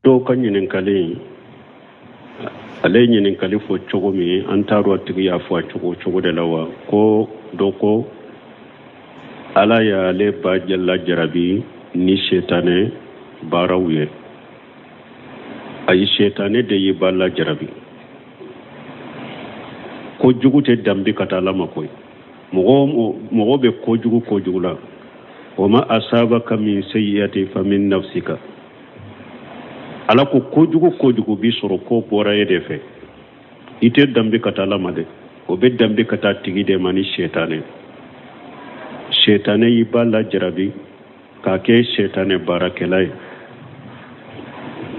do kan ɲininkali ale ɲininkali fo cogo min an t'a dɔn tigi y'a fɔ a cogo de la wa ko dɔ ko ala y'ale ba lajarabi ni setanɛ baaraw ye ayi setanɛ de ye ba lajarabi ko jugu tɛ danbe ka taa ala ma koyi mɔgɔ bɛ kojugu la wa ma asabaka min sayyi'ati fa min nafsika ala ko kojugu bi sɔrɔ ko bɔra e de fɛ i tɛ danbe ka taa ala ma dɛ o bɛ danbe ka taa tigi de ma ni setanɛ y'i ba lajarabi k'a kɛ setanɛ baarakɛla ye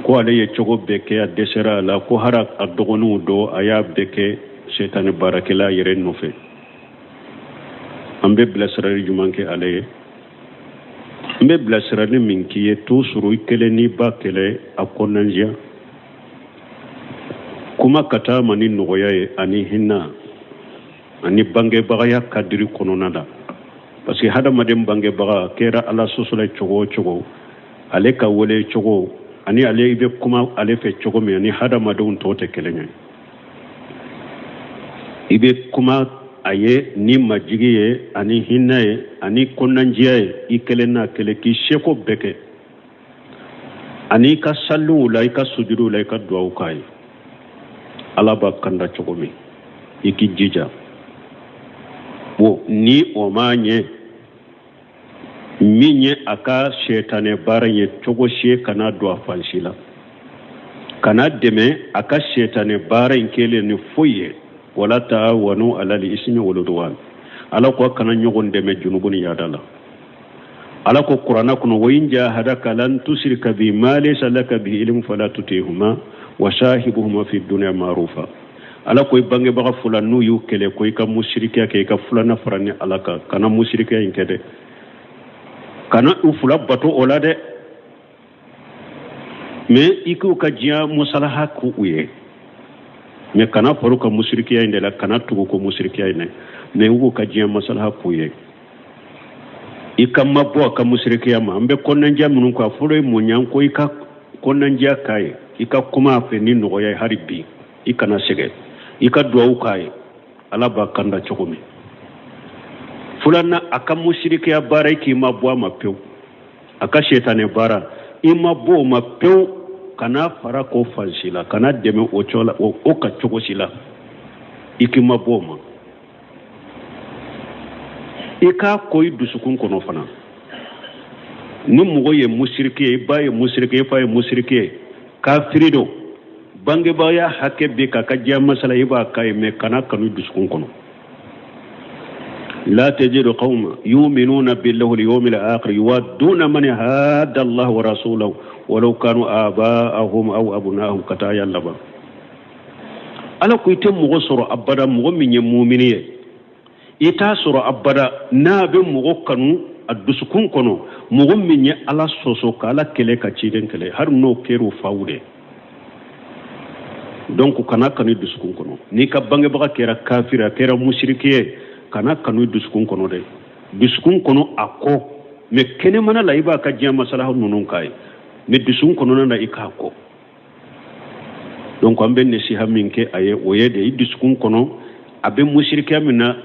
ko ale ye cogo bɛɛ kɛ a dɛsɛra a la ko hari a dɔgɔninw dɔ a y'a bɛɛ kɛ setanɛ baarakɛla yɛrɛ nɔfɛ an bɛ bilasirali jumɛn kɛ ale ye n bɛ bilasirali min k'i ye toujours i kelen n'i ba kɛlɛ a kɔnɔnandiya kuma ka taa ma ni nɔgɔya ye ani hinɛ ani bangebagaya kadiri kɔnɔna la parce que hadamaden bangebaga kɛra ala sɔsɔla cogo o cogo ale ka wele cogo ani ale i bɛ kuma ale fɛ cogo min ani hadamadenw tɔw tɛ kelen ye i bɛ kuma a ye ni majigi ye ani hinɛ ye ani kɔnɔnandiya ye i kelen n'a kelen k'i seko bɛɛ kɛ ani i ka saliw la i ka sujuduw la i ka duwawu k'a ye ala b'a kanda cogo min i k'i jija ni o ma ɲɛ min ye a ka setanɛ baara ye cogo si kana don a fansi la kana dɛmɛ a ka setanɛ baara in kelen ni foyi ye wala ta'awanu alal ismi wal udwan ala ko kana ɲɔgɔn dɛmɛ junubu ni yada la ala ko qur'ana kɔnɔ wa in jahadaka lan tushrika bi ma laysa laka bi ilm fala tutihuma wa shahibuhuma fi dunya ma'rufa ala ko bangebaga fula n'u y'u kɛlɛ ko i ka musirikiya kɛ i ka fulana fara ni ala kan kana musirikiya in kɛ dɛ kana u fula bato o la dɛ mais i k'u ka diɲɛ musalaha k'u ye mais kana faru ka musirikiya in de la kana tugu ko musirikiya in mais u k'u ka diɲɛ masalaha k'u ye i ka mabɔ a ka musirikiya ma an bɛ kɔnɔnandiya minnu kɔ a fɔlɔ ye mun ye ko i ka kɔnɔnandiya k'a ye i ka kuma a fɛ ni nɔgɔya ye hali bi i kana sɛgɛn i ka duwawu k'a ye ala b'a kanda cogo min filanan a ka musirikiya baara i k'i ma bɔ a ma pewu a ka setanɛ baara i ma bɔ o ma pewu kana fara k'o fansi la kana dɛmɛ o cogo la o ka cogo si la i k'i ma bɔ o ma i k'a ko i dusukun kɔnɔ fana ni mɔgɔ ye musiriki ye i ba ye musiriki ye i fa ye musiriki ye kafiri don bangebaya hakɛ bɛ k'a ka diɲɛ masala i b'a k'a ye mais kana kanu dusukun kɔnɔ لا تجد قوما يؤمنون بالله واليوم الآخر يودون من هاد الله ورسوله ولو كانوا آباءهم أو أبناءهم كتايا لبا ala ko ite mɔgɔ sɔrɔ abada mɔgɔ min ye mumini ye i t'a sɔrɔ abada n'a bɛ mɔgɔ kanu a dusukun kɔnɔ mɔgɔ min ye ala sɔsɔ ka ala kɛlɛ ka ciden kɛlɛ hali n'o kɛra o faw de donc kana kanu dusukun kɔnɔ n'i ka bangebaga kɛra kafiri a kɛra musiriki ye kana kanu dusukun kɔnɔ dɛ dusukun kɔnɔ a kɔ mais kɛnɛmana la i b'a ka diɲɛ masalaha ninnu k'a ye mais dusukun kɔnɔna na i k'a kɔ donc an bɛ nasiha min kɛ a ye o ye de i dusukun kɔnɔ a bɛ musirikiya min na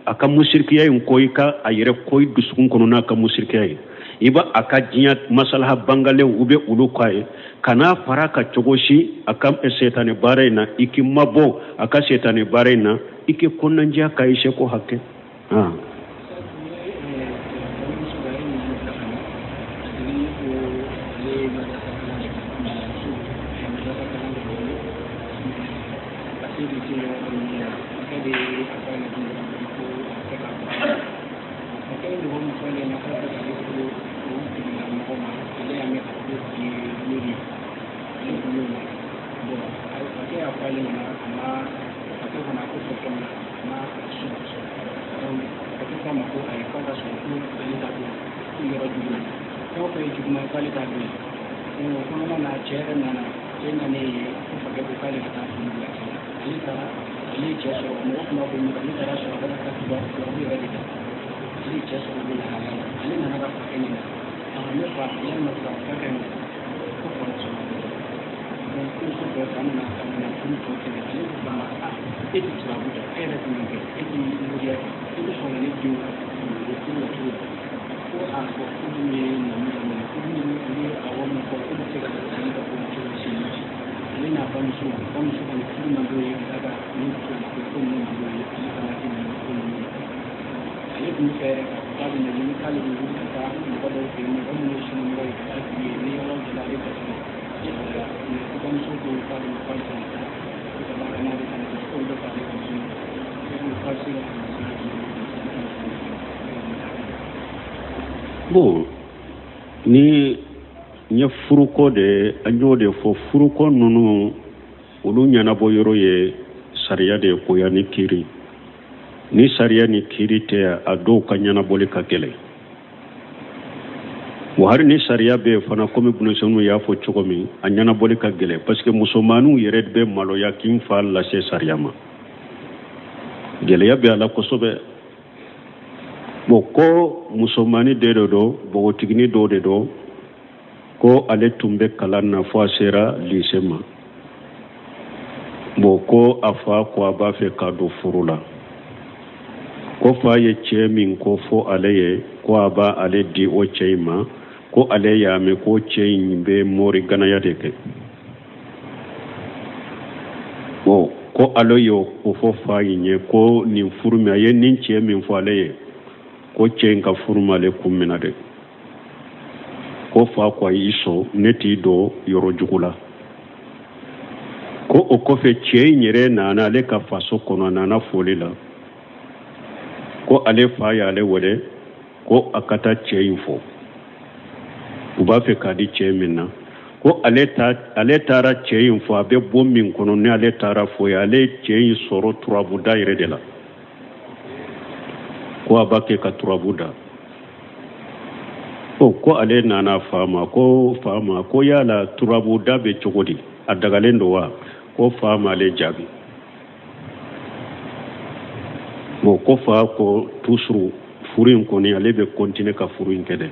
a ka musirikiya in kɔ i ka a yɛrɛ kɔ i dusukun kɔnɔ n'a ka musirikiya ye i b'a a ka diɲɛ masalaha bangalew u bɛ olu k'a ye kana fara ka cogo si a ka setanɛ baara in na i k'i mabɔ a ka setanɛ baara in na i k'i kɔnɔnandiya ka i seko hakɛ Bon, ni nya furuko de anyo de fo furuko nunu ulu nyana boyoro ye sariya de ko ya ni kiri ni sariya ni kiri te ado ka nyana bole ka gele wo har ni sariya be fana komi bunu sonu ya fo chokomi anyana bole ka gele parce que musomanu yere be malo ya kin fa la se sariya ma gele ya be ala ko sobe ko musomani de do bo tigini do de do ko ale tumbe kalanna fo sera lisema ko afa ko aba fe kado furula ko fa ye chemin ko fo ale ko aba ale di o cheima ko ale ya me ko chein be mori gana ya de ke ko alo yo ko fo fa yin ko ni furmi ye nin chemin fo ale ko chein ka furma le kumina de ko fa ko iso neti do yoro jugula ko o kofe chein yere nana le ka faso kono nana folila ko ale fa ya le wole ko akata chein fo uba fe kadi chemin na ko ale tara chein fo abe bommin kono ne ale tara fo ya ale chein soro turabuda yere de la ko abake ka turabuda ko ale nana fama ko yala turabuda be chogodi adagalendo wa ko fama le jabi ko fa ko tusru furin ko ni ale be continue ka furin kede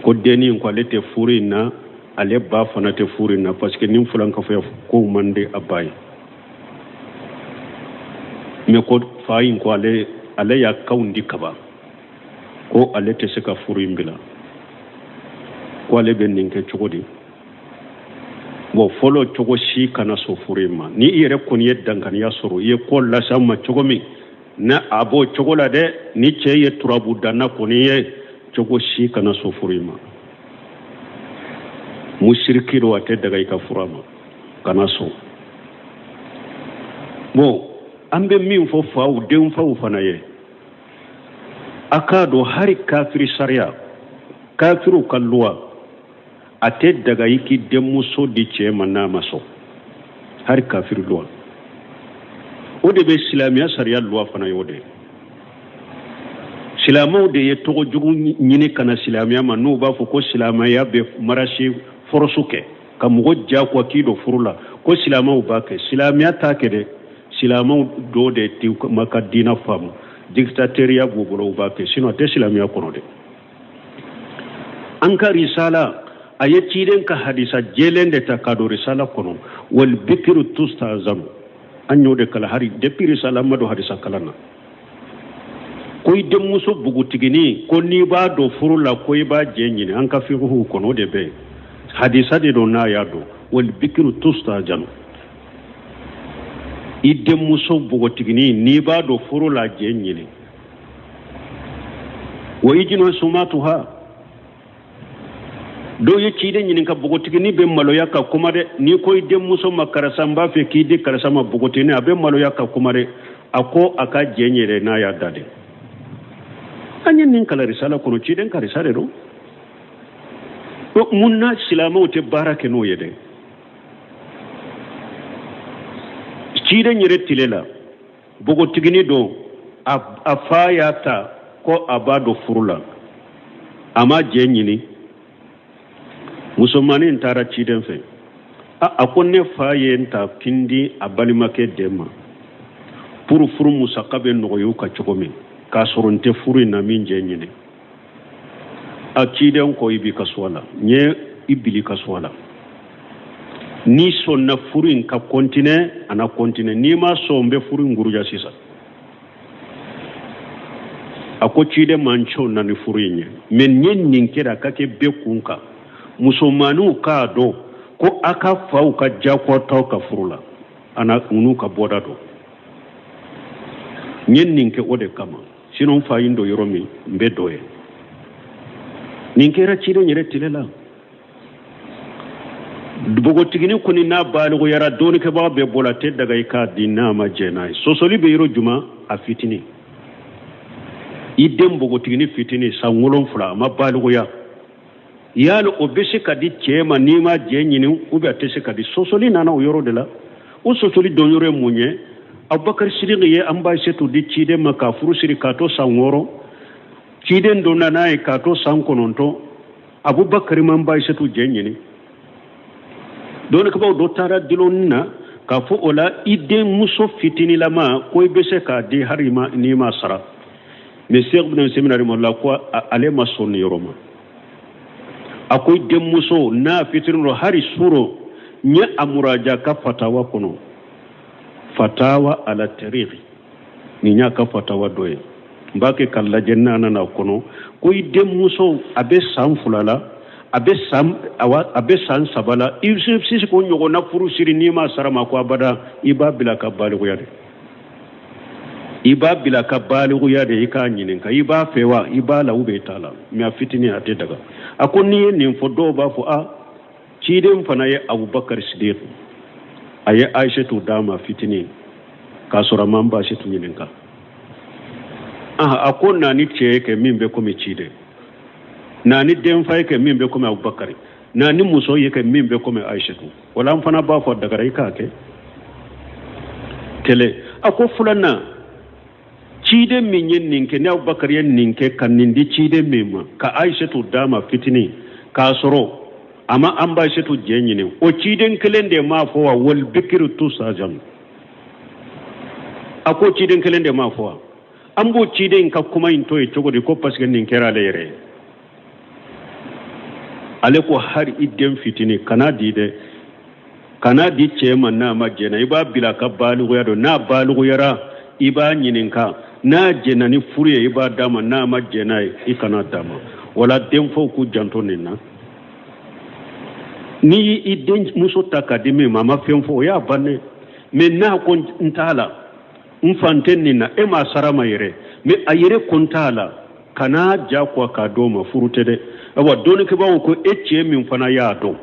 ko deni ko ale te furin na ale ba fana te furin na parce que nim fulan ka fa ko mande abay me ko fa yin ko ale ya kaundi kaba ko ale te se ka furin bila ko ale be ninke chogodi folo chogo shi kana so furima ni yere ko ni yeddan ya soro ye ko la sama chogo mi na abo chogo la de ni che ye turabu dana ko ni ye chogo shi kana so furima mushriki ro ate daga ka furama kana so ambe min fo faaw de faaw fana ye akado hari kafiri sharia kafiru kalluwa ate daga yiki demuso di ce manna maso har kafir luwa o de be islamiya sariya luwa fana yode silamaw de ye togo jugu nyini kana islamiya ma no ba fo ko islamiya be marashi forosuke ka mugo ja ko kido furula ko silamaw ba ke islamiya ta ke de silamaw do de ti makadina fam dictatoriya bubolo ba ke sino te islamiya kono de anka risala ayetiden ka hadisa jelende ta kado risala kono wal bikru tustazam anyo de kala hari depuis risala mado hadisa kalana koy dem muso bugu tigini ko ni ba do furula koy ba jenyini an ka fi hu kono de be hadisa de do na yado wal bikru tustazam idem muso bugu tigini ni ba do furula jenyini wa ijino sumatuha do ye cide nyinin ka bogotigi ni be maloya ka kumare ni koy dem muso makarasa mba fe ki de karasa ma bogotini abe maloya ka kumare ako aka jenyere na ya dade anyen nin kala risala kono ciden ka risale do munna silama wote barake no yede cide nyere tilela bogotigi ni do afayata ko abado furula ama jenyini musomani ntara ciden fe akonne faye nta kindi abalimake dema pour furu musakabe noyo ka chokomi ka soronte furu na minje nyine a ciden ko ibi kaswala nye ibili kaswala ni sonna furin ka kontine ana kontine ni ma sombe furin nguruja sisa ako cide mancho na ni furinye men nyen ninkira kake be kunka musomanu ka do ko aka fau ka jako to ka furula ana unu ka boda do nyen ninke ode kama sinon fa indo yoromi mbedoye ninkera cide nyere tilela bogo tigini kuni na balugo yara doni ke ba be bola te daga ika dinna ma jenai sosoli be yoro juma a fitini idem bogo tigini fitini sa ngolon fula ma balugo ya yalo obese kadi chema nima jenyini ube atese kadi sosoli nana o yoro de la o sosoli don yoro munye abubakar sirigi ye amba setu di chide maka furu siri kato sa ngoro chide ndona na e kato san kononto abubakar mamba setu jenyini don ka baw do tara dilonna ka fo ola ide muso fitini lama ko bese ka di harima ni ma sara mais cheikh ibn seminari mo la ko ale ma sonni yoroma akoy de muso na fitino hari suro nya amuraja ka fatawa kono fatawa ala tariqi ni nya ka fatawa doye mbake kala jenna na kono ko ide muso abe samfulala abe san sabala ibsi ko nyogo na furu siri ni ma sarama ko abada iba bila ka baligo yade ika nyinin ka iba fewa iba la ube tala mi afitini ate daga akoni ni fo do ba fo a ciden fana ye abubakar siddiq aye aisha to dama fitini ka sura mamba shi to nyinin ka akonna ni cheke mimbe ko mi cide nani den fay ke mimbe ko abubakar nani muso yake mimbe ko aisha to wala mfana ba fo daga rai ka ke tele ako fulana cide min yen ninke ne abubakar yen ninke kan nindi cide mema ka aisha to dama fitini ka soro amma an ba shi to jenyine o ciden kelende ma fo wa wal bikru tu sajam ako ciden kelende ma fo an bo ciden ka kuma into e chogodi ko paske ninke ra lere ale ko har idem fitini kana di chema na majena iba bila ka balugo yado na balugo yara iba nyininka na jena ni furiye iba dama na majena ikana dama wala dem fo ku janto nina ni idem muso takadimi mama femfo ya banne me na ko ntala mfanten nina e ma sarama yere me ayere kontala kana jakwa ka doma furutede awa doni ke bawo ko ecce min fana ya do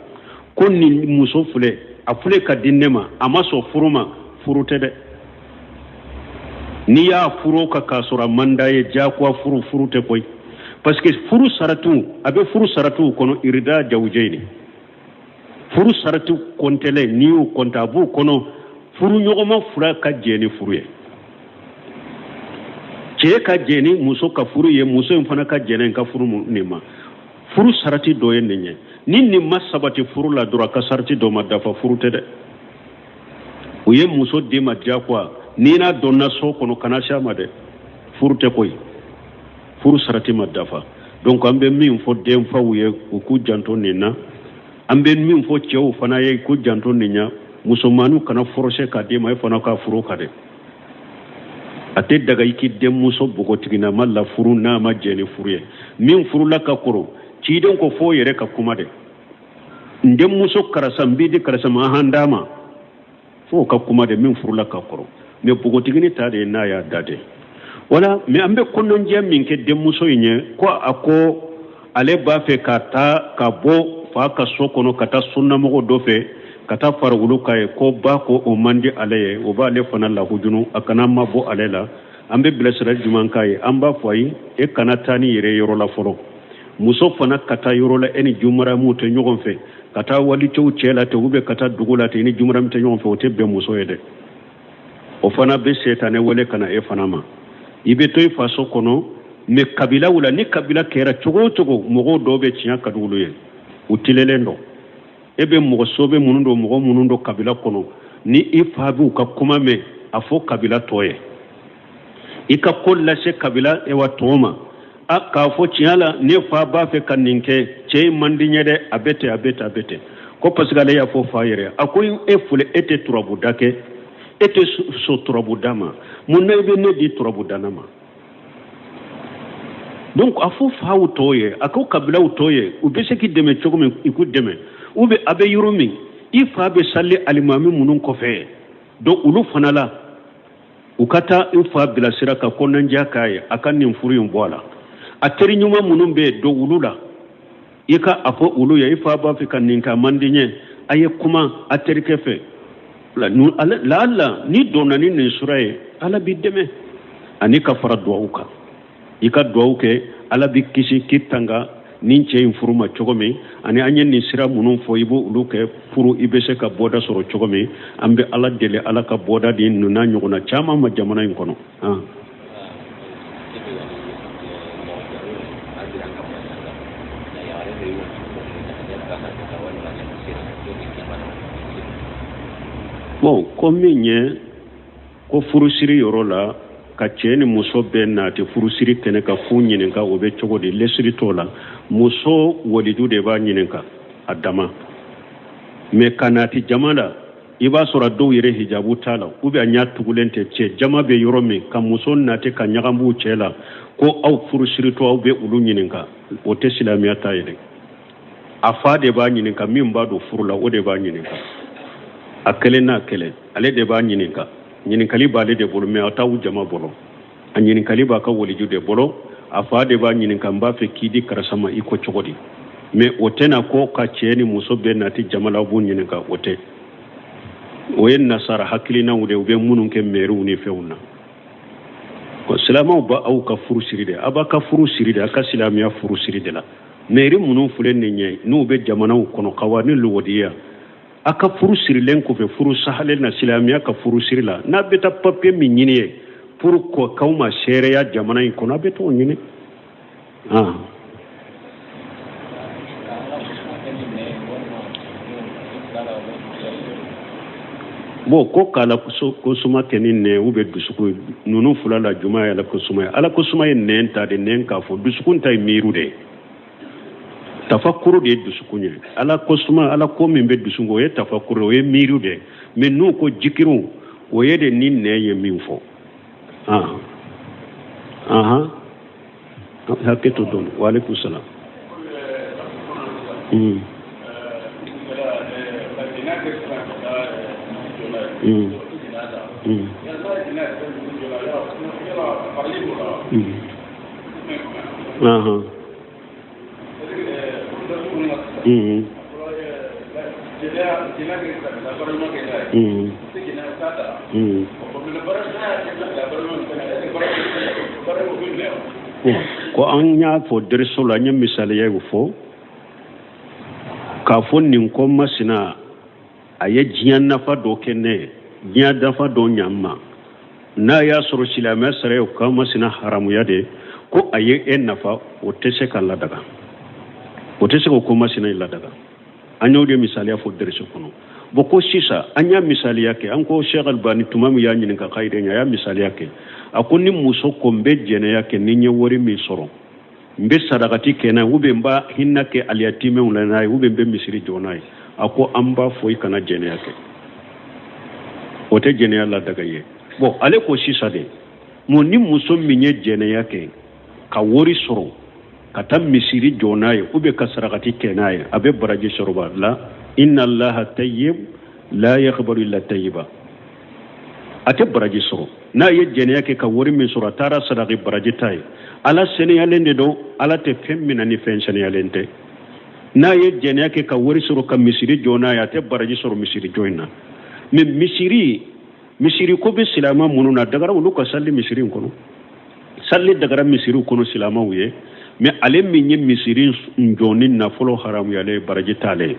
kon ni muso fule afule ka dinnema ama so furuma furutede ni ya furo ka kasura manda ye jakwa furute koy parce que furu saratu abe furu saratu kono irida jawjeini furu saratu kontele ni o kontabu kono furu nyogoma fura ka jeni furuye ce ka jeni muso ka furu ye muso en fana ka jeni ka furu nima furu sarati do yen nye ni masabati furu la dura ka sarati do madafa furu tede o ye muso de madja kwa ni na donna so kono kana shama de furu te koy furu sarati madafa donc ambe min fo dem fa wuye ku janto nina ambe min fo cew fana ye ku janto ninya musomanu kana forcer ka de may fana ka furu ka de ate daga iki dem muso bogotigina malla furu na ma jeni furuye min furu la ka koro ci den ko fo yere ka kuma de ndem muso karasam bidi karasam handama fo ka kuma de min furu la ka koro me bogotigini ta de na ya dade wala me ambe konnon jam min ke dem muso nye ko ako ale ba fe kata ka bo fa ka sokono kata sunna mo do fe kata farwulu kay ko ba ko o mandi alaye o ba le fana la hujunu akana mabo alela ambe blesra juman kay amba foyi e kana tani yere yoro la foro muso fana kata yoro la eni jumara mu te nyogon fe kata wali tew chela te ube kata dugula te ni jumara mi te nyogon fe o te be muso yede o fana be setane wole kana e fana ma ibe toy faso kono me kabila wala ni kabila kera chogo mogo dobe chinya kadulu ye utilelendo ebe mogo sobe munundo kabila kono ni ifabu ka kuma me afo kabila toye ika kolla se kabila e watoma aka fo chiala ne fa ba fe kaninke che mandinyede abete ko parce que ale y'a fɔ fa yɛrɛ a ko e fule e tɛ turabuda kɛ e tɛ so turabuda ma mun na i bɛ ne di turabudana ma donc a fɔ faw tɔw ye a ko kabilaw tɔw ye u bɛ se k'i dɛmɛ cogo min i k'u dɛmɛ ou bien a bɛ yɔrɔ min i fa bɛ sali alimami minnu kɔfɛ donc olu fana la u ka taa i fa bilasira ka kɔnɔndiya k'a ye a ka nin furu in bɔ a la a teri ɲuman minnu bɛ yen don olu la i ka a fɔ olu ye i fa b'a fɛ ka nin kɛ a man di n ye a ye kuma a terikɛ fɛ lala ni donna ni nin sura ye ala b'i dɛmɛ ani ka fara duwawu kan i ka duwawu kɛ ala b'i kisi k'i tanga nin cɛ in furu ma cogo min ani an ye nin sira minnu fɔ i b'o olu kɛ furu i bɛ se ka bɔda sɔrɔ cogo min an bɛ ala deli ala ka bɔda di ninnu n'a ɲɔgɔnna caman ma jamana in kɔnɔ bon ko min ye ko furusiri yɔrɔ la ka cɛ ni muso bɛɛ nati furusiri kɛnɛ ka fu ɲininka o bɛ cogo di lesiri t'o la muso walidu de b'a ɲininka a dama mais ka nati jama la i b'a sɔrɔ dɔw yɛrɛ hijabu t'a la ou bien a ɲa tugulen tɛ cɛ jama bɛ yɔrɔ min ka muso nati ka ɲagamu cɛ la ko aw furusiritɔ aw bɛ olu ɲininka o tɛ silamɛya ta yɛrɛ a fa de b'a ɲininka min b'a don furu la o de b'a ɲininka a kelen n'a kelen ale de b'a ɲininka ɲininkali b'ale de bolo mais a t'aw jama bolo a ɲininkali b'a ka waliju de bolo a fa de b'a ɲininka n b'a fɛ k'i di karisa ma i ko cogo di mais o tɛna ko ka cɛ ni muso bɛɛ nati jama la b'u ɲininka o tɛ o ye nasara hakilinaw de u bɛ minnu kɛ mɛriw ni fɛnw na silamɛw b'aw ka furu siri de a b'a ka furu siri de a ka silamɛya furu siri de la mɛri minnu filɛ nin ye n'u bɛ jamanaw kɔnɔ kawa ni lowodiya a ka furu sirilen kɔfɛ furu sahalen na silamɛya ka furu siri la n'a bɛ taa papiye min ɲini ye pour k'aw ma seereya jamana in kɔnɔ a bɛ t'o ɲini bon ko k'ala ko suma kɛ ni nɛn ou bien dusukun ninnu fila la juma ye ala ko suma ye ala ko suma ye nɛn ta de nɛn k'a fɔ dusukun ta ye miiru de ye tafakuru de ye dusukun ye ala ko suma ala ko min bɛ dusukun o ye tafakuru o ye miiru de ye mais n'u ko jikiru o ye de ni nɛn ye min fɔ hakɛ to dɔn waaleykum salaam ko an y'a fɔ deriso la an ye misaliyaw fɔ k'a fɔ nin ko masina a ye diɲɛ nafa dɔ kɛ ne ye diɲɛ nafa dɔ ɲa n ma n'a y'a sɔrɔ silamɛ sara ye o ka masina haramuya de ko a ye e nafa o tɛ se ka ladaga o tɛ se k'o ko masina ladaga an y'o de misaliya fɔ deriso kɔnɔ bon ko sisan an y'a misaliya kɛ an ko Sheikh Albani tuma min y'a ɲininka k'a yɛrɛ ɲɛ a y'a misaliya kɛ a ko ni muso ko n bɛ jɛnɛya kɛ ni n ye wari min sɔrɔ n bɛ sadakati kɛ n'a ye ou bien n b'a hinɛ kɛ aliyatimɛw la n'a ye ou bien n bɛ misiri jɔ n'a ye a ko an b'a fɔ i kana jɛnɛya kɛ o tɛ jɛnɛya ladaga ye bon ale ko sisan de mun ni muso min ye jɛnɛya kɛ ka wari sɔrɔ ka taa misiri jɔ n'a ye ou bien ka sadakati kɛ n'a ye a bɛ baraji sɔrɔ ba la inna allaha tayyib la yaqbalu illa tayyiba a tɛ baraji sɔrɔ n'a ye jɛnɛya kɛ ka wari min sɔrɔ a taara sadaki baraji ta ye ala seneyalen de don ala tɛ fɛn minɛ ni fɛn seneyalen tɛ n'a ye jɛnɛya kɛ ka wari sɔrɔ ka misiri jɔ n'a ye a tɛ baraji sɔrɔ misiri jɔ in na mais misiri ko bɛ silamɛ minnu na dagara olu ka sali misiri in kɔnɔ sali dagara misiri kɔnɔ silamɛw ye mais ale min ye misiri jɔ ni nafolo haramuyalen baraji t'ale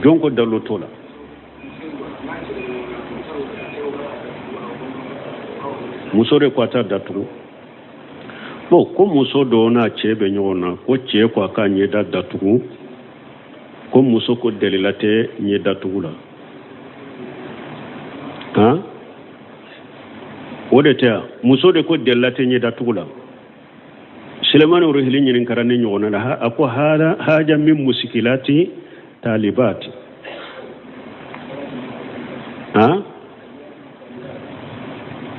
jɔn ko dalo t'o la muso de ko a t'a datugu bon ko muso dɔ n'a cɛ bɛ ɲɔgɔn na ko cɛ ko a k'a ɲɛda datugu ko muso ko dalila tɛ ɲɛ datugu la ودتا مسود كو دلاتي نيدا تقولا سليمان ورهلين ين كراني نيونا لها اكو هذا حاجه من مشكلات طالبات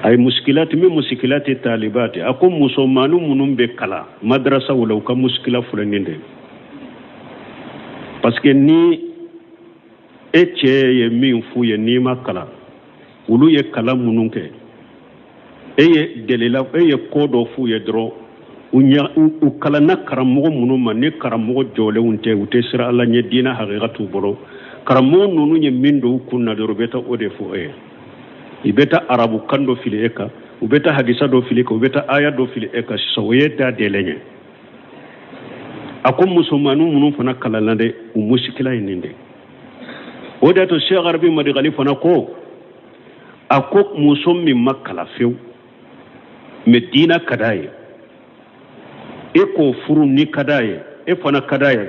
ay muskilati min muskilati talibati ako musomanu munum be kala madrasa wala ka muskila fulaninde parce que ni eche ye min fu ye ni makala ulu ye kala mununke eye delila eye kodo fu ye dro unya u kala na karamo munuma ne karamo jole unte ute sira alla nye dina haqiqatu bolo karamo nunu nye mindo kunna do beta ode fu ibeta arabu kando fili eka ubeta hadisa do fili ka ubeta aya do fili eka soyeta delenye akum musumanu munun fana kalalande umushikila ininde oda to Sheikh Arabi Madi Khalifa na ko akok musummi makala few medina kadaye eko furu ni kadaye e fana kadaye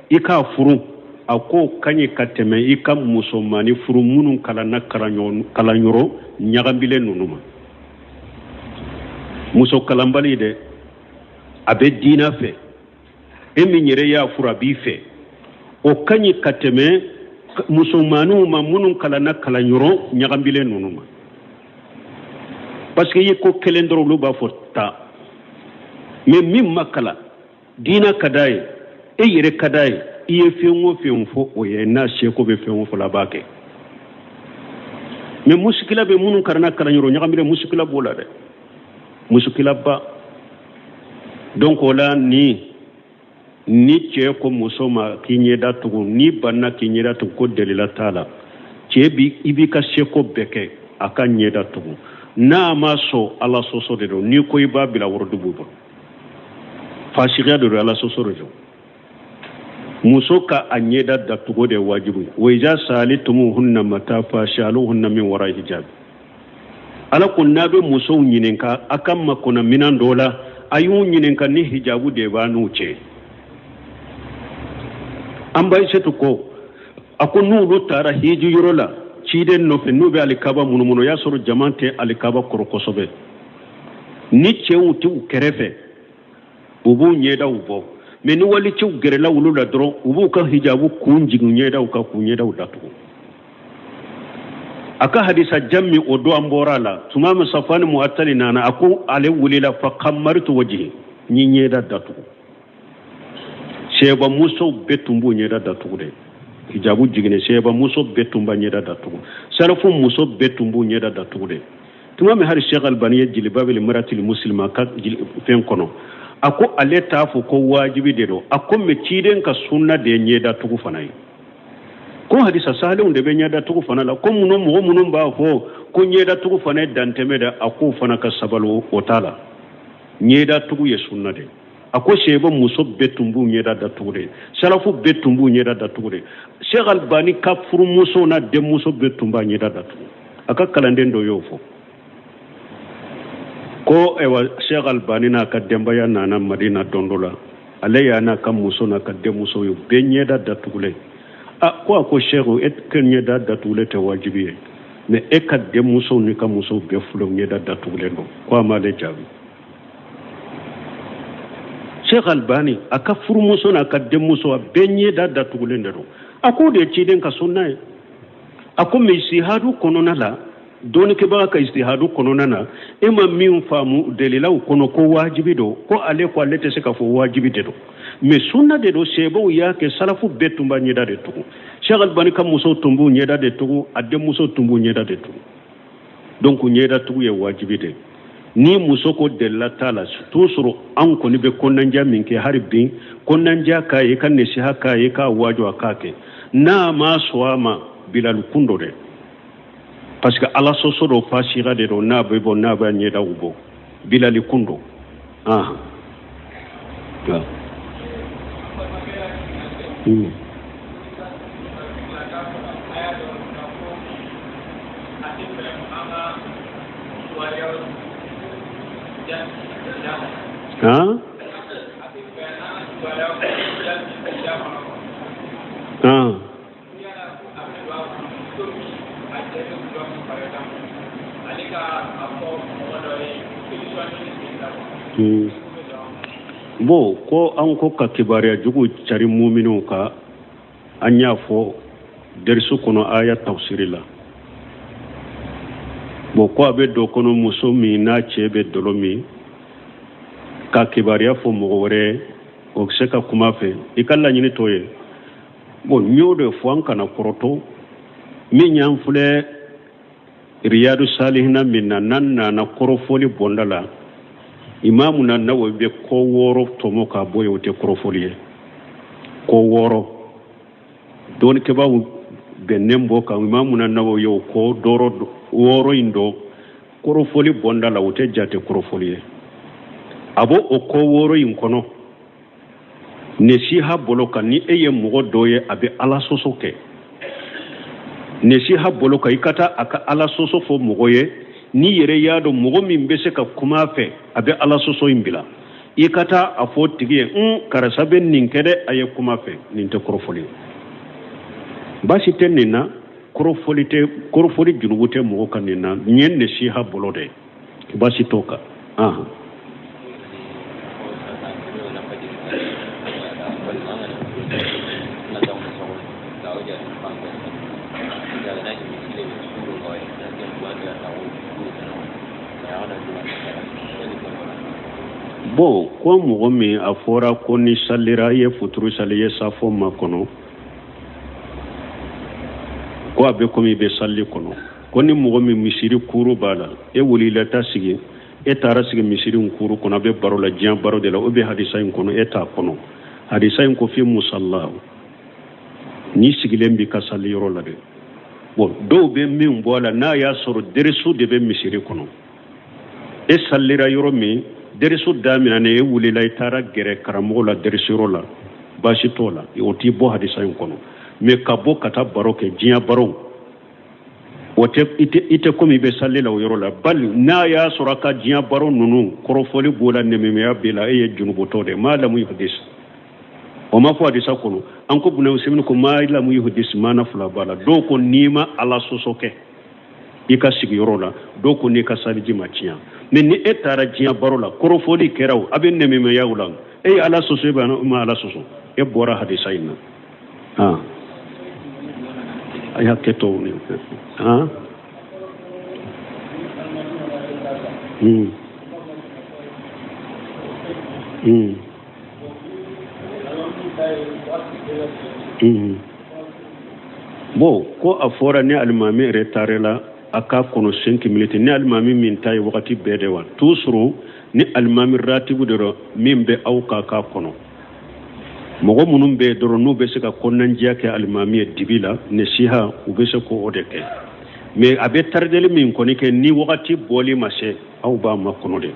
ika furu ako kanye kateme ika musomani furu munun kala na kalanyoro nyagambile nunuma muso kalambali de abe dina fe emi nyere ya fura bi fe o kanye kateme musomanu ma munun kala na kalanyoro nyagambile nunuma parce que yeko kelendro lu ba fota me mim makala dina kadaye e yere kadaye iye fiyon fo o ye na sheko be fiyon fo la bake me muskila be munun karna karanyoro nyakamire muskila bola de muskila ba donc ola ni che ko musoma kinyeda tugu ni banna kinyeda tugu ko delila tala chebi ibika sheko beke aka nyeda tugu na maso ala soso de do ni ko iba bila wordu buba fasiria de ala soso rejo musoka anyeda da tugo de wajibu waija salitumu hunna matafa shaluhunna min wara hijab ala kunna be muso nyininka akam makona minan dola ayun nyininka ni hijabu de banu ce ambay setu ko akunu do tara hiji yorola ciden no fe no be alikaba munumuno ya soro jamante alikaba korokosobe ni cewu tu kerefe ubu nyeda ubo meni wali ci gerela wulula dron ubu ka hijabu kunji nyeda ka kunyeda udatu aka hadisa jammi odo amborala tumama safani muattali nana aku ale wulila fa qamartu wajhi ni nyeda datu sheba muso betumbu nyeda datu de hijabu jigine sheba muso betumba nyeda datu sarafu muso betumbu nyeda datu de tumama har Sheikh Albani jilbab al marati al muslima ka fen kono ako ale tafu ko wajibi de do ako me ciden ka sunna de nyeda tugu fanai ko hadisa salihun de be nyeda tugu fanala ko munon ba fo ko nyeda tugu fanai danteme da ako fana ka sabalu otala nyeda tugu ye sunna de ako sheba muso betumbu nyeda da tugu de salafu betumbu nyeda da tugu de Sheikh Albani ka furu muso na de muso betumba nyeda da tugu aka kalanden do yofo ko ewa Sheikh Albani na ka dembaya nana Madina dondola aleya na ka muso na ka de muso yo benyeda datule ko Sheikh et kenyeda datule te wajibi mais e ka de muso ni ka muso be fulo nyeda datule no ko amale jabi Sheikh Albani aka furu muso na ka de muso benyeda datule ndo ako de chiden ka sunna ako me sihadu konona la doni ke ba ka istihadu konona na ema min famu delila kono ko wajibi do ko ale ko alete se ka fo wajibi de do me sunna de do sebo ya ke salafu betumba nyeda de to Sheikh Albani kam muso tumbu nyeda de to adde muso tumbu nyeda de to donc nyeda to ye wajibi de ni muso ko della tala tusuru an ko ni be konanja min ke harbi konanja ka e kan ne shi haka e ka wajo akake na ma swama bilal kundo de parce que ala soso do fasira de do na be bon na ba nyeda ubo bilali kundo bo ko an ko ka kibariya jugu cari muminu ka an y'a fɔ derisu kɔnɔ aya tafsiri la bo ko a bɛ dɔ kɔnɔ muso min n'a cɛ bɛ dolo min ka kibariya fɔ mɔgɔ wɛrɛ o bɛ se ka kuma fɛ i ka laɲini t'o ye bon n y'o de fɔ an kana kɔrɔtɔ min y'an filɛ riyadu salihina min na n'an nana kɔrɔfɔli bɔnda la imamu na Nawawi bɛ kɔ 6 tɔmɔ ka bɔ yen o tɛ kɔrɔfɔli ye kɔ 6 dɔɔnikɛbaaw bɛnnen bɔ kan imamu na Nawawi ye o kɔ 6 in dɔ kɔrɔfɔli bɔnda la o tɛ jate kɔrɔfɔli ye a bɔ o kɔ 6 in kɔnɔ nesiha bolo kan ni e ye mɔgɔ dɔ ye a bɛ ala sɔsɔ kɛ nesiha bolo kan i ka taa a ka ala sɔsɔ fɔ mɔgɔ ye ni yɛrɛ y'a dɔn mɔgɔ min bɛ se ka kuma fɛ a bɛ ala sɔsɔ in bila i ka taa a fɔ tigi ye karisa bɛ nin kɛ dɛ a ye kuma fɛ nin tɛ kɔrɔfɔli baasi tɛ nin na kɔrɔfɔli jurugu tɛ mɔgɔ kan nin na nin ye nesiha bolo de baasi t'o kan bon ko mɔgɔ min a fɔra ko ni salira ye futuru sali ye safo ma kɔnɔ ko a bɛ komi i bɛ sali kɔnɔ ko ni mɔgɔ min misiri kuru b'a la e wulila ta sigi e taara sigi misiri kuru kɔnɔ a bɛ baro la diɲɛ baro de la o bɛ hadisa in kɔnɔ e t'a kɔnɔ hadisa in ko fi musalla ni sigilen bi ka sali yɔrɔ la dɛ bon dɔw bɛ min bɔ a la n'a y'a sɔrɔ derisu de bɛ misiri kɔnɔ e salira yɔrɔ min derisu daminɛ e wulila i taara gɛrɛ karamɔgɔ la derisuyɔrɔ la baasi t'o la o t'i bɔ hadisa in kɔnɔ mais ka bɔ ka taa baro kɛ diɲɛ baro o tɛ i tɛ komi i bɛ sali la o yɔrɔ la bali n'a y'a sɔrɔ a ka diɲɛ baro ninnu kɔrɔfɔli b'o la nɛmɛmɛya b'e la e ye junubotɔ de ma lamu hadis o ma fɔ hadisa kɔnɔ an ko buna usemini ko ma lamu hadis maana fila b'a la dɔw ko n'i ma ala sɔsɔ kɛ i ka sigiyɔrɔ la dɔw ko n'i ka saliji ma tiɲɛ mais ni e taara diɲɛ baro la kɔrɔfɔli kɛra o a bɛ nɛmɛmɛyaw la e ye ala sɔsɔ e b'a ma ala sɔsɔ e bɔra hadisa in na a y'a kɛ tɔw ni bon ko a fɔra ni alimami yɛrɛ taara la a k'a kɔnɔ 5 minutes ni alimami min ta ye wagati bɛɛ de wa toujours ni alimami ratibu de don min bɛ aw k'a kɔnɔ mɔgɔ minnu bɛ dɔrɔn n'u bɛ se ka kɔnɔnandiya kɛ alimami ye dibi la nesiha u bɛ se k'o de kɛ mais a bɛ tarideli min kɔni kɛ ni wagati bɔli ma se aw b'a makɔnɔ de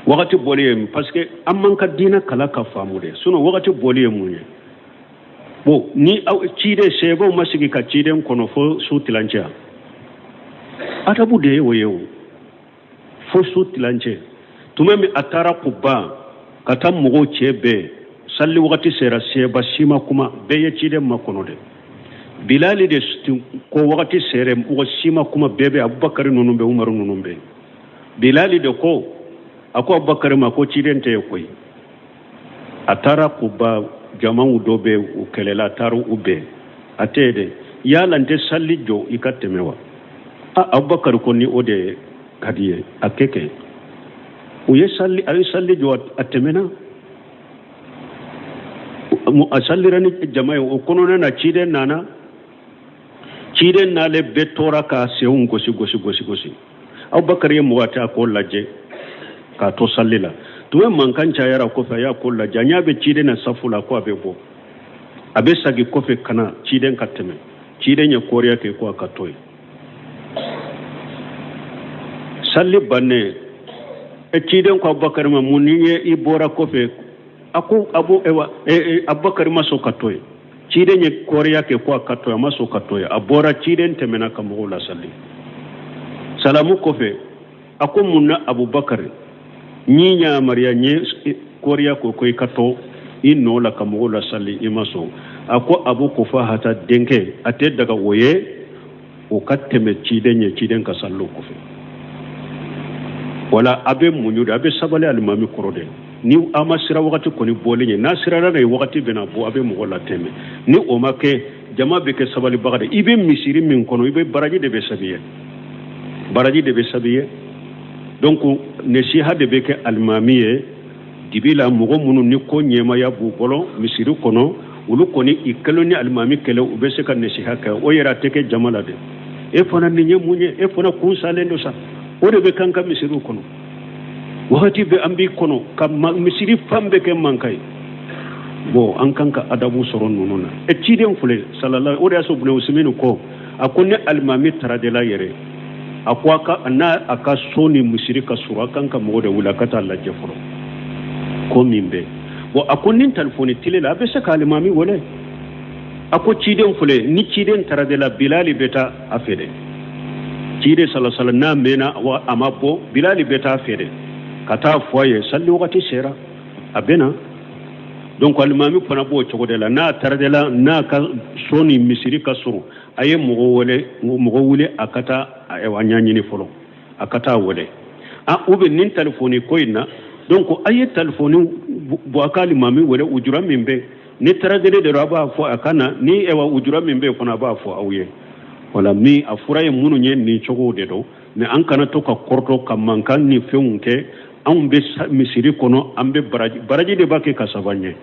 wagati bɔli ye parce que an man ka diinɛ kala ka faamu de sinon wagati bɔli ye mun ye bon ni aw ciden sɛbɛw ma sigi ka ciden kɔnɔ fo su tilancɛ adabu de ye o ye o fo su tilancɛ tuma min a taara ku ban ka taa mɔgɔw cɛ bɛɛ salli wagati sera sɛba si ma kuma bɛɛ ye ciden makɔnɔ de bilali de ko wagati sera mɔgɔ si ma kuma bɛɛ bɛ abubakari ninnu bɛ umaru ninnu bɛ bilali de ko a ko abubakari ma ko ciden tɛ ye koyi a taara ku ban jamaw dɔ bɛ u kɛlɛla a taara u bɛɛ a tɛ ye dɛ yala n tɛ salli jɔ i ka tɛmɛ wa abubakari ko ni o de ka di ye a kɛ kɛ u ye salli jɔ a tɛmɛna a sallira ni jama ye o kɔnɔna na ciden nana ciden n'ale bɛɛ tora k'a senw gosi abubakari ye mɔgɔ ta k'o lajɛ k'a to salli la tuma mankan cayara kɔfɛ a y'a ko lajɛ a ɲa bɛ ciden na safu la ko a bɛ bɔ a bɛ sagi kɔfɛ ka na ciden ka tɛmɛ ciden ye kɔriya kɛ ko a ka to yen salli bannen ciden ko abubakari ma mun ni ye i bɔra kɔfɛ a ko abubakari ma sɔn ka to yen ciden ye kɔriya kɛ ko a ka to yen a ma sɔn ka to yen a bɔra ciden tɛmɛna ka mɔgɔw lasalli salamu kɔfɛ a ko mun na abubakari n'i yamariya n ye kɔriya ko i ka to i nɔ la ka mɔgɔw lasalli i ma sɔn a ko abu kufa hata denkɛ a tɛ daga o ye o ka tɛmɛ ciden ye ciden ka salliw kɔfɛ wala abe munyude abe sabale alimami korode ni ama sira wakati koni bolenye na sira na wakati bena bo abe mugola teme ni o make jama be ke sabali bagade ibe misiri min kono ibe baraji de be sabiye donc nesiha de be ke alimamiye dibila mugo munu ni ko nyema ya bu bolo misiri kono ulu koni ikeloni alimami kele ube se ka nesiha ka o yera teke jamala de e fona ni nyemunye e fona kunsalendo sa o de be kanka misiri kono wakati be ambi kono ka misiri fambe ke mankay bo an kanka adabu soron nununa e ciden fule sallallahu o de aso bune usminu ko akonne almami taradela yere akwa ka na aka soni misiri ka sura kanka mo de wulakata Allah jefuro ko mimbe bo akonnin telefoni tilela be saka almami wole ako ciden fule ni ciden taradela bilali beta afede cide sallallahu alaihi wasallam na mena wa amabo bilali beta afede kata foye salli wakati sera abena donc alimami fana bo chogodela na taradela na ka soni misiri ka suru aye mugo wole akata wanyani ni folo akata wole ube nin telefoni koina donc aye telefoni bo akali mami wole ujura mimbe ni taradele de raba fo akana ni ewa ujura mimbe fana ba fo awye wala mi afuraye munu nye ni chogode do ne ankana to ka korto kamankan ni feunke an be misiri kono an be baraji de bake kasabanye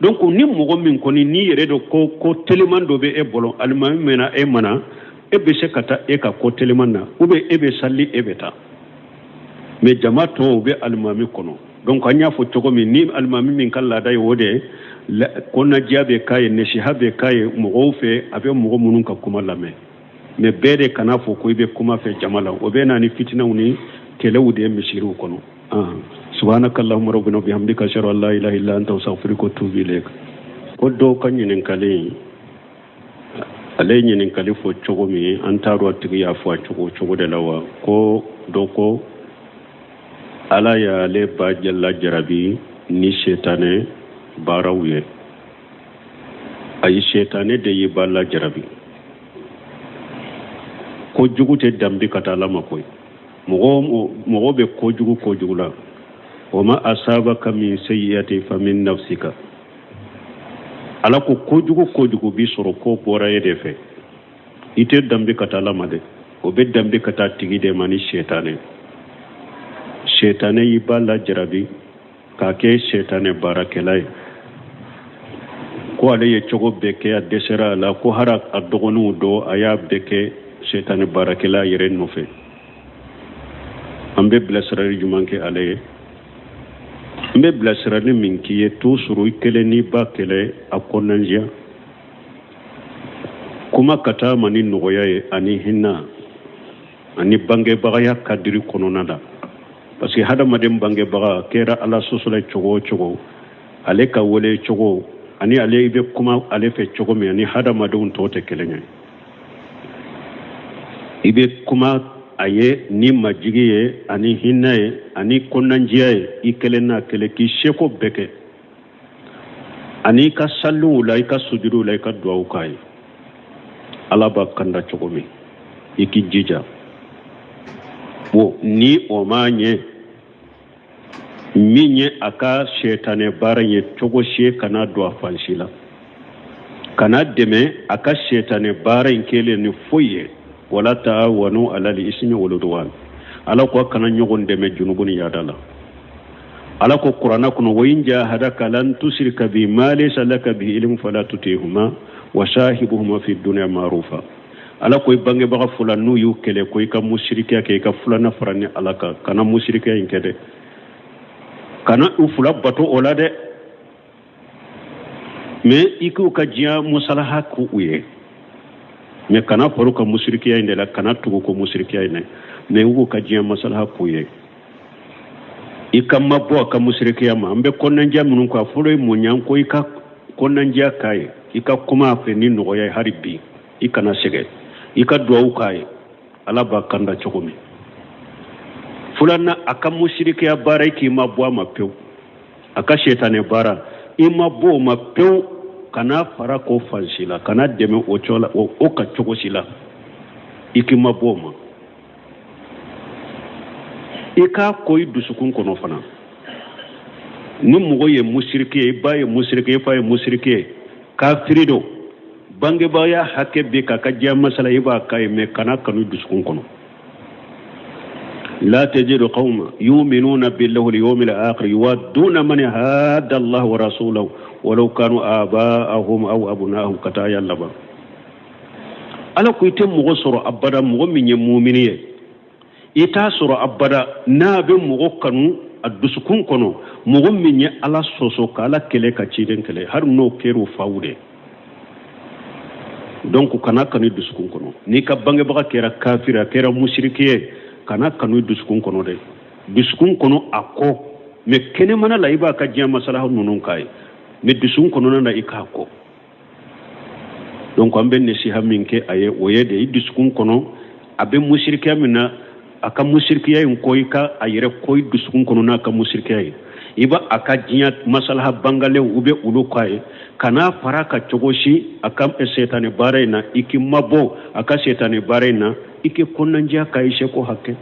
donc ni mogo min koni ni yere do ko teleman do be e bolo almami mena e mana e be se kata e ka ko teleman na ube e be salli e beta me jamato be almami kono donc anya fo togo min ni almami min kala dai wode ko na jabe kay ne shihabe kay mogo fe abe mogo munun ka kuma lame me bede kana fo ko be kuma fe jamala obe na ni fitina uni kelewude misiri kono سبحانك اللهم ربنا وبحمدك اشهد ان لا اله الا انت استغفرك واتوب اليك koddo kanyin kale alenyin kale fo chogo mi antaro tigi ya fo chogo de lawa ko doko ala ya le ba jalla jarabi ni shetane barawye ay shetane de yiballa jarabi ko jugute dambi katala makoy mogo be ko jugu la wama asabaka min sayyati famin nafsika ala ko jugu bi soro ko bora yede fe ite dambe kata lamade o be dambe kata tigide mani shetane yiballa jarabi ka ke shetane barakelay ko ale ye chogo beke a desera la ko hara adogonu do aya beke shetane barakela yere nofe ambe blasrari jumanke ale mbe blasrani minki ye to suru kele ni ba kele akonanja kuma kata mani nogoya ye ani hinna ani bange bagaya kadiri kononada parce que hada madem bange baga kera ala sosole chogo ale ka wole chogo ani ale be kuma ale fe chogo me ani hada madun tote kelenya ibe kuma aye ni majigiye ani hinnaye ani konnanjiye ikelena kele ki sheko beke ani ka sallu la ka sujudu la ka du'a kai ala ba kanda chogomi iki jija wo ni o manye minye aka shetane baranye chogo she kana du'a fanshila kana deme aka shetane baran kele ni foye wala ta'awanu ala al-ismi wal udwan ala ko kana nyogon deme junubun yadala ala ko qur'ana kuno wayin jahadaka lan tusrika bi ma laysa laka bi ilm fala tutihuma wa shahibuhuma fi dunya ma'rufa ala ko bange baga fulanu yu kele ko ka mushrika ke ka fulana farani alaka kana mushrika inkede kana u fula bato olade me iku ka jia musalaha ku uye me kana faruka musrikiya inde la kana tugo ko musrikiya ine me ugo ka jia masalaha kuye ikamma bo ka musrikiya ma ambe konnan jamunun ko afuro munyan ko ika konnan ja kai ika kuma fe ni no ya haribi ikana sege ika duwa kai ala ba kanda chokomi fulana aka musrikiya bara ki mabwa mapew aka shetane bara ima bo mapew kana fara ko fansila kana deme o chola o ka chogo sila ikima boma i k'a ko i dusukun kɔnɔ fana ni mɔgɔ ye musiriki ye i ba ye musiriki ye i fa ye musiriki ye kafiri do bangebaya hakɛ bɛ k'a ka diya masala i b'a k'a ye mais kana kanu i dusukun kɔnɔ لا تجد قوما يؤمنون بالله واليوم الآخر يودون من هاد الله ورسوله ولو كانوا آباءهم أو أبناءهم كتايا لبا ألا كنت مغصر أبدا مغمين يمومنية إتاسر أبدا ناب مغكنو الدسكون كنو مغمين على سوسوك على كليكا تشيدن كلي هر نو كيرو فاودي donc kana kanu dusukun kono ni ka bangebaga kera kafira kera mushrike kana kanu dusukun kono de dusukun kono ako me kene mana la iba ka jama salahu nunun kai me dusukun kono na ika ko donc ambe ne si haminke aye oye de dusukun kono abe mushrike amina aka mushrike yin koy ka ayere koy dusukun kono na ka mushrike iba aka jinya masalaha bangale ube ulu kai kana faraka chogoshi aka setane barena iki mabo aka setane barena iki konanja kai sheko hakke